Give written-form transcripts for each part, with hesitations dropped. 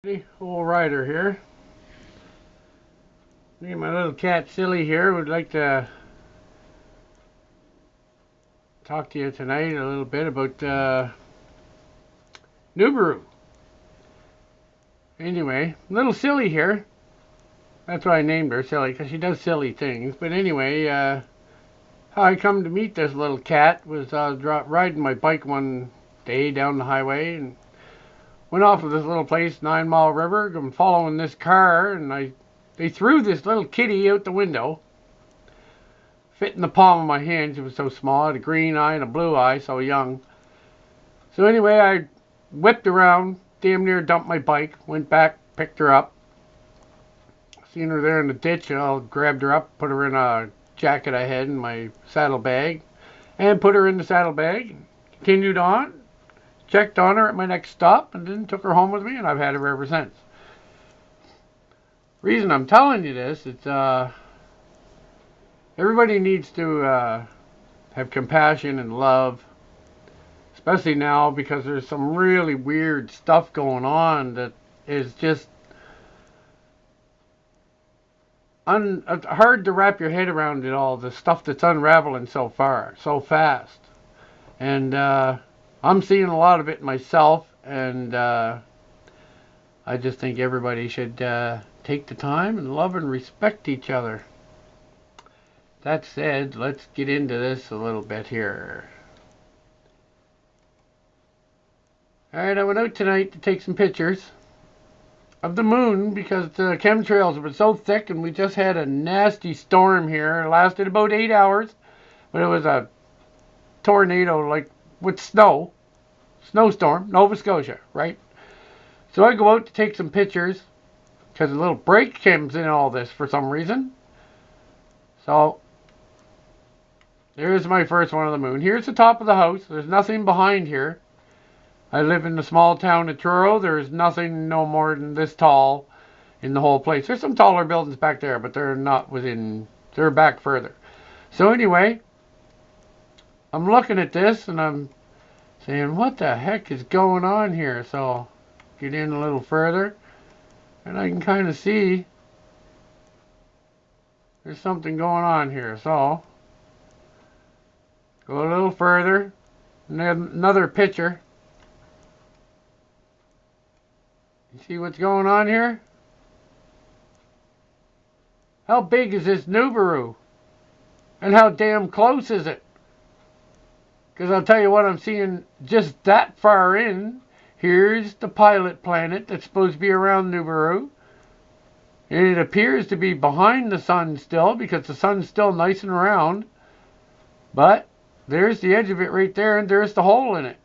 Hey, old Ryder here. Me and my little cat Silly here would like to talk to you tonight a little bit about Nubaru. Anyway, little Silly here. That's why I named her Silly, because she does silly things. But anyway, how I come to meet this little cat was I was riding my bike one day down the highway and went off of this little place, 9 Mile River. I'm following this car, and they threw this little kitty out the window. Fit in the palm of my hand. She was so small. I had a green eye and a blue eye, so young. So anyway, I whipped around, damn near dumped my bike, went back, picked her up. Seen her there in the ditch, and I grabbed her up, put her in a jacket I had in my saddlebag, and put her in the saddlebag. Continued on, checked on her at my next stop, and then took her home with me, and I've had her ever since. Reason I'm telling you this is everybody needs to have compassion and love, especially now because there's some really weird stuff going on that is just hard to wrap your head around it all. The stuff that's unraveling so far, so fast, and I'm seeing a lot of it myself, and I just think everybody should take the time and love and respect each other. That said, let's get into this a little bit here. Alright, I went out tonight to take some pictures of the moon because the chemtrails have been so thick, and we just had a nasty storm here. It lasted about 8 hours, but it was a tornado, like with snowstorm, Nova Scotia, right? So I go out to take some pictures because a little break comes in all this for some reason. So there's my first one of the moon. Here's the top of the house. There's nothing behind here. I live in the small town of Truro. There's nothing no more than this tall in the whole place. There's some taller buildings back there, but they're not within, they're back further. So anyway, I'm looking at this and I'm saying, what the heck is going on here? So get in a little further and I can kind of see there's something going on here. So go a little further, and then another picture. You see what's going on here? How big is this Nubaru? And how damn close is it? Because I'll tell you what, I'm seeing just that far in. Here's the pilot planet that's supposed to be around Nubaru. And it appears to be behind the sun still because the sun's still nice and round. But there's the edge of it right there, and there's the hole in it.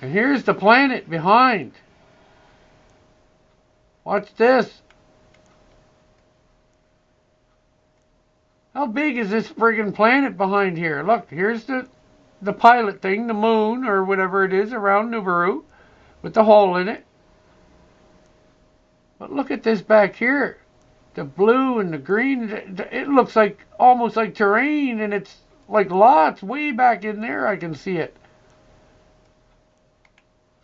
And here's the planet behind. Watch this. How big is this friggin' planet behind here? Look, here's the pilot thing, the moon or whatever it is around Nubaru with the hole in it. But look at this back here. The blue and the green, it looks like almost like terrain, and it's like lots way back in there. I can see it.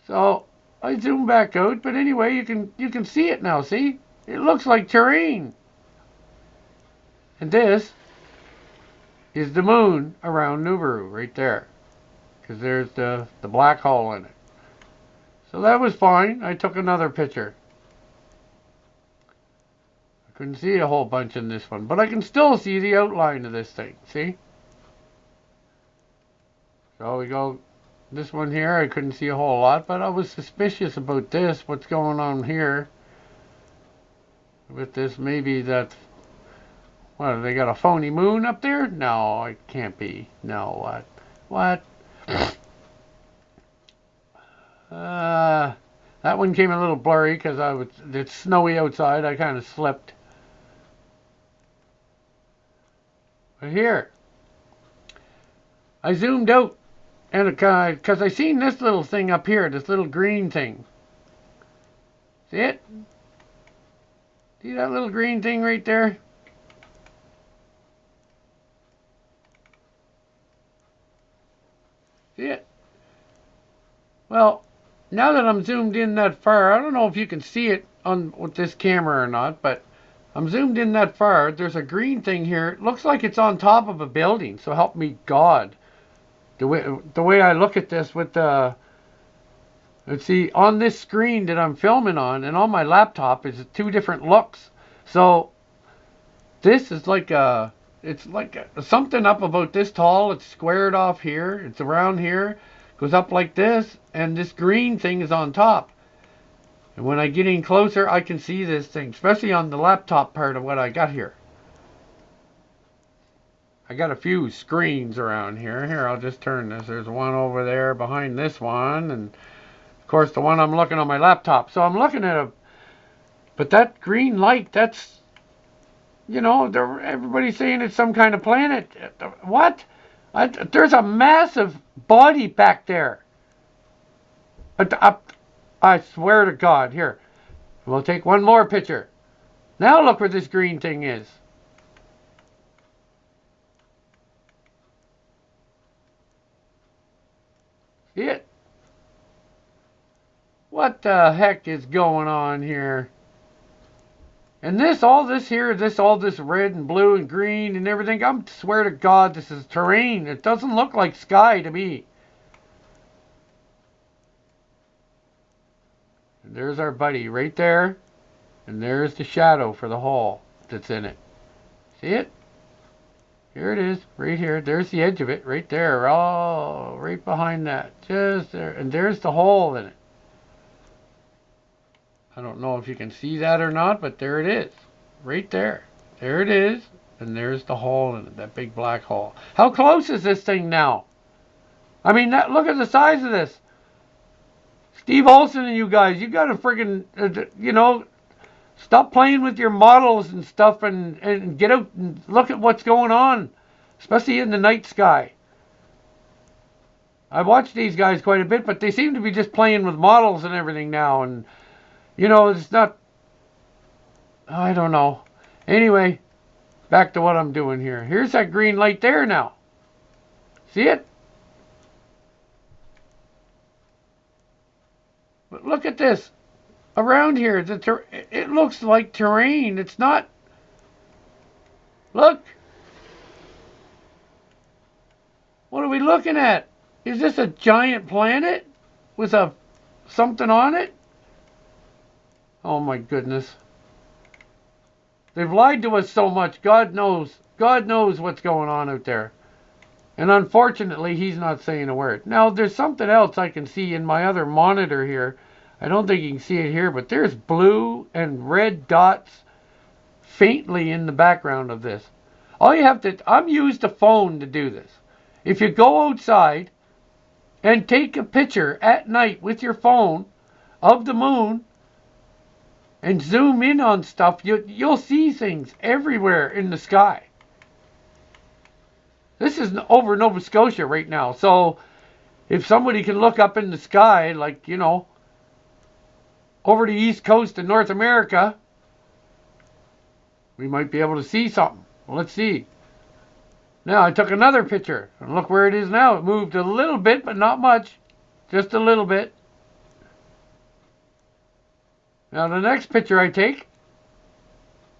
So I zoom back out, but anyway, you can see it now. See, it looks like terrain. And this is the moon around Nubaru right there, because there's the black hole in it. So that was fine. I took another picture. I couldn't see a whole bunch in this one, but I can still see the outline of this thing. See? So we go this one here. I couldn't see a whole lot, but I was suspicious about this. What's going on here with this? Maybe that. What, they got a phony moon up there? No, it can't be. No, what? What? That one came a little blurry because it's snowy outside. I kind of slipped. But here, I zoomed out, and because I seen this little thing up here, this little green thing. See it? See that little green thing right there? See it? Well, now that I'm zoomed in that far, I don't know if you can see it on with this camera or not, but I'm zoomed in that far. There's a green thing here. It looks like it's on top of a building. So help me God. The way I look at this with the, let's see, on this screen that I'm filming on and on my laptop is two different looks. So this is like a, it's like something up about this tall. It's squared off here. It's around here. Goes up like this. And this green thing is on top. And when I get in closer, I can see this thing, especially on the laptop part of what I got here. I got a few screens around here. Here, I'll just turn this. There's one over there behind this one. And, of course, the one I'm looking on my laptop. So I'm looking at a... But that green light, that's... You know, everybody's saying it's some kind of planet. What? There's a massive body back there. I swear to God. Here, we'll take one more picture. Now look where this green thing is. See it? What the heck is going on here? And this, all this here, all this red and blue and green and everything, I swear to God, this is terrain. It doesn't look like sky to me. And there's our buddy right there. And there's the shadow for the hole that's in it. See it? Here it is, right here. There's the edge of it, right there. Oh, right behind that. Just there. And there's the hole in it. I don't know if you can see that or not, but there it is. Right there. There it is. And there's the hole in it, that big black hole. How close is this thing now? I mean, look at the size of this. Steve Olson and you guys, you got to friggin', you know, stop playing with your models and stuff and get out and look at what's going on, especially in the night sky. I watch these guys quite a bit, but they seem to be just playing with models and everything now. And, you know, it's not, I don't know. Anyway, back to what I'm doing here. Here's that green light there now. See it? But look at this. Around here, it looks like terrain. It's not. Look. What are we looking at? Is this a giant planet with something on it? Oh my goodness. They've lied to us so much. God knows. God knows what's going on out there. And unfortunately, he's not saying a word. Now, there's something else I can see in my other monitor here. I don't think you can see it here, but there's blue and red dots faintly in the background of this. All you have to, I've used a phone to do this. If you go outside and take a picture at night with your phone of the moon and zoom in on stuff, you'll see things everywhere in the sky. This is over Nova Scotia right now. So if somebody can look up in the sky, like, you know, over the east coast of North America, we might be able to see something. Well, let's see. Now, I took another picture, and look where it is now. It moved a little bit, but not much. Just a little bit. Now, the next picture I take,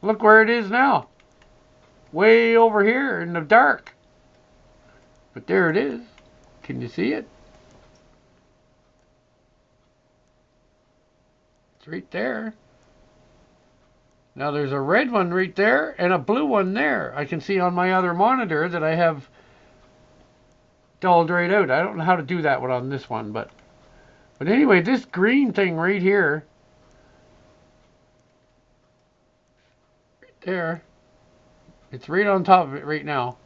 look where it is now. Way over here in the dark. But there it is. Can you see it? It's right there. Now there's a red one right there and a blue one there. I can see on my other monitor that I have dulled right out. I don't know how to do that one on this one, but anyway, this green thing right here, right there, it's right on top of it right now.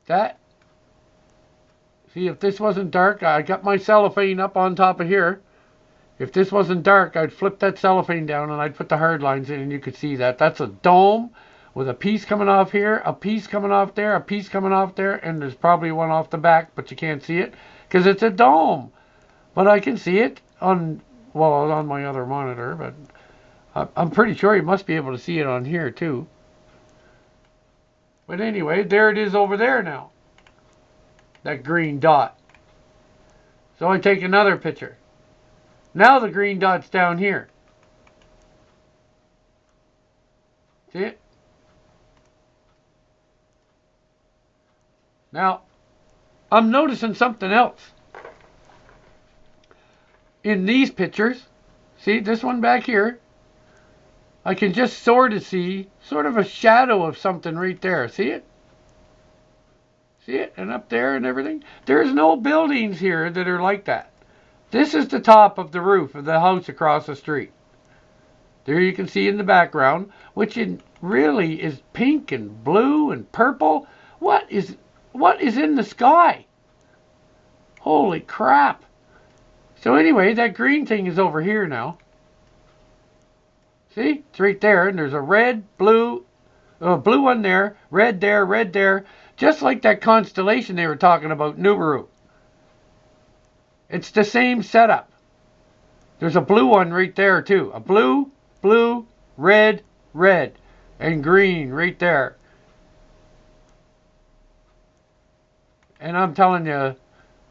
That, see, if this wasn't dark, I got my cellophane up on top of here. If this wasn't dark, I'd flip that cellophane down and I'd put the hard lines in and you could see that. That's a dome with a piece coming off here, a piece coming off there, a piece coming off there, and there's probably one off the back, but you can't see it because it's a dome. But I can see it on my other monitor, but I'm pretty sure you must be able to see it on here too. But anyway, there it is over there now. That green dot. So I take another picture. Now the green dot's down here. See it? Now, I'm noticing something else. In these pictures, see this one back here, I can just sort of see sort of a shadow of something right there. See it? See it? And up there and everything. There's no buildings here that are like that. This is the top of the roof of the house across the street. There you can see in the background, which really is pink and blue and purple. What is in the sky? Holy crap. So anyway, that green thing is over here now. See? It's right there, and there's a red, blue one there, red there, just like that constellation they were talking about, Nibiru. It's the same setup. There's a blue one right there too. A blue, red, and green right there. And I'm telling you,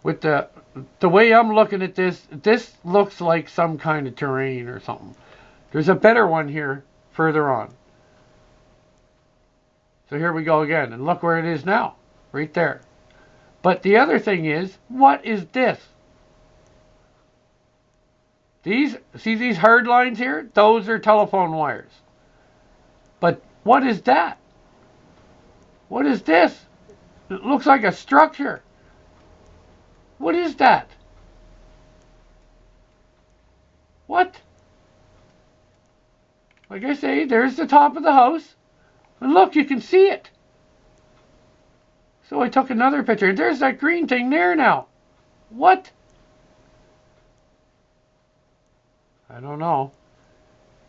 with the way I'm looking at this, this looks like some kind of terrain or something. There's a better one here further on. So here we go again, and look where it is now, right there. But the other thing is, what is this? See these hard lines here? Those are telephone wires. But what is that? What is this? It looks like a structure. What is that? What? Like I say, there's the top of the house. And look, you can see it. So I took another picture. There's that green thing there now. What? I don't know.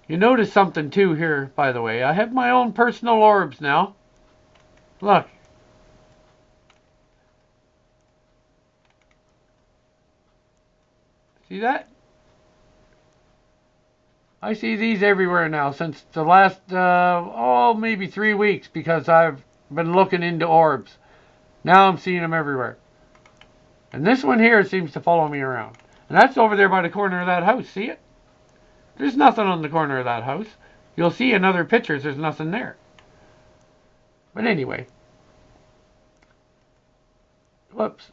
You notice something too here, by the way. I have my own personal orbs now. Look. See that? I see these everywhere now since the last, maybe 3 weeks, because I've been looking into orbs. Now I'm seeing them everywhere. And this one here seems to follow me around. And that's over there by the corner of that house. See it? There's nothing on the corner of that house. You'll see in other pictures there's nothing there. But anyway. Whoops.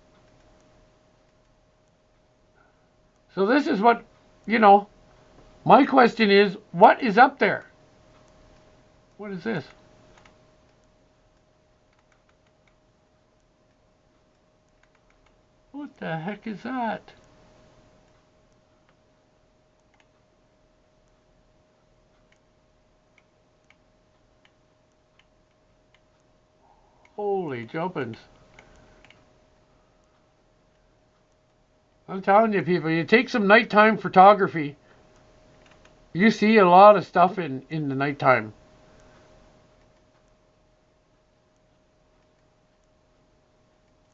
So this is what, my question is, what is up there? What is this? What the heck is that? Holy jumpins. I'm telling you, people, you take some nighttime photography, you see a lot of stuff in the nighttime.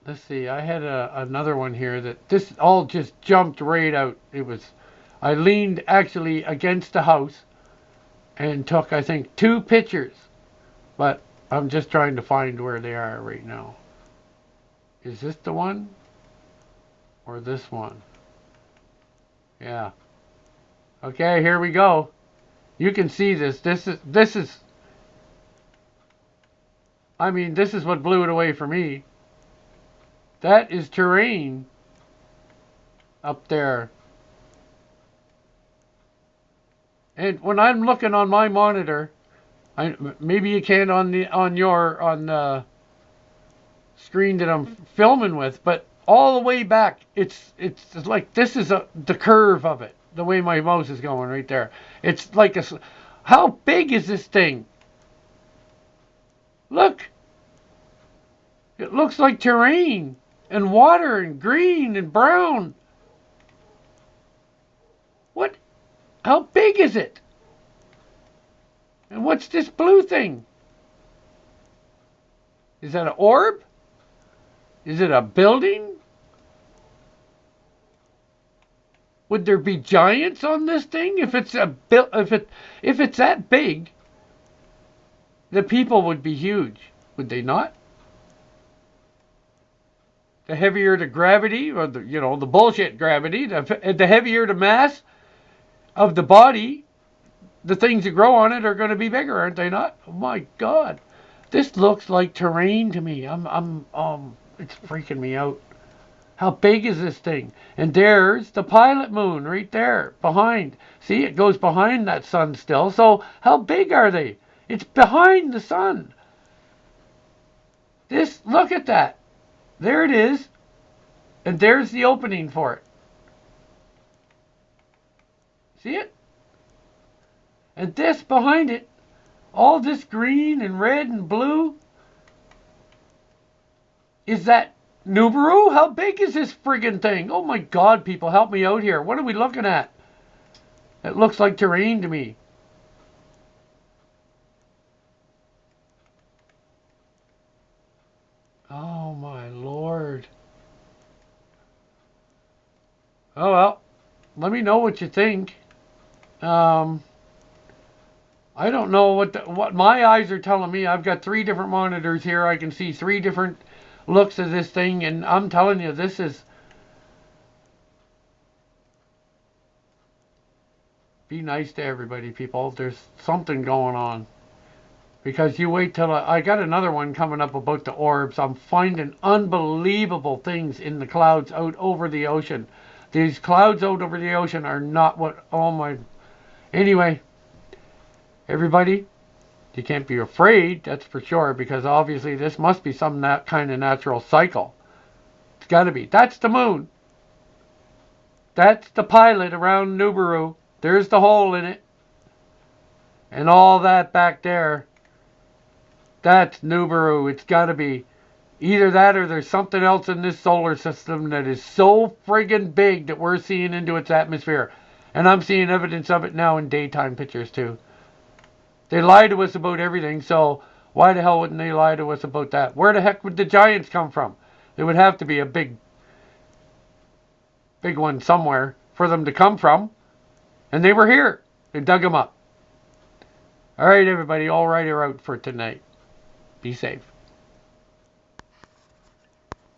Let's see, I had another one here that this all just jumped right out. I leaned actually against the house and took, I think, 2 pictures. But I'm just trying to find where they are right now. Is this the one? Or this one? Yeah. Okay, here we go. You can see this. This is I mean, this is what blew it away for me. That is terrain up there. And when I'm looking on my monitor, maybe you can't on the screen that I'm filming with, but all the way back, it's like this is the curve of it. The way my mouse is going right there. It's like how big is this thing? Look. It looks like terrain and water and green and brown. What? How big is it? And what's this blue thing? Is that an orb? Is it a building? Would there be giants on this thing? If it's if it's that big, the people would be huge, would they not? the heavier the gravity, or the bullshit gravity, the heavier the mass of the body, the things that grow on it are going to be bigger, aren't they not? Oh my God, this looks like terrain to me. It's freaking me out. How big is this thing? And there's the pilot moon right there behind. See, it goes behind that sun still. So how big are they? It's behind the sun. Look at that. There it is. And there's the opening for it. See it? And this behind it, all this green and red and blue, is that Nibiru? How big is this friggin' thing? Oh my God, people, help me out here. What are we looking at? It looks like terrain to me. Oh my Lord. Oh well, let me know what you think. I don't know what my eyes are telling me. I've got 3 different monitors here. I can see 3 different looks of this thing, and I'm telling you, this is... Be nice to everybody, people. There's something going on. Because you wait till... I got another one coming up about the orbs. I'm finding unbelievable things in the clouds out over the ocean. These clouds out over the ocean are not what... Oh my... Anyway, everybody, you can't be afraid, that's for sure, because obviously this must be some kind of natural cycle. It's got to be. That's the moon. That's the pilot around Nibiru. There's the hole in it. And all that back there, that's Nibiru. It's got to be. Either that or there's something else in this solar system that is so friggin' big that we're seeing into its atmosphere. And I'm seeing evidence of it now in daytime pictures too. They lie to us about everything, so why the hell wouldn't they lie to us about that? Where the heck would the giants come from? There would have to be a big one somewhere for them to come from. And they were here. They dug them up. All right, everybody, all right or out for tonight. Be safe.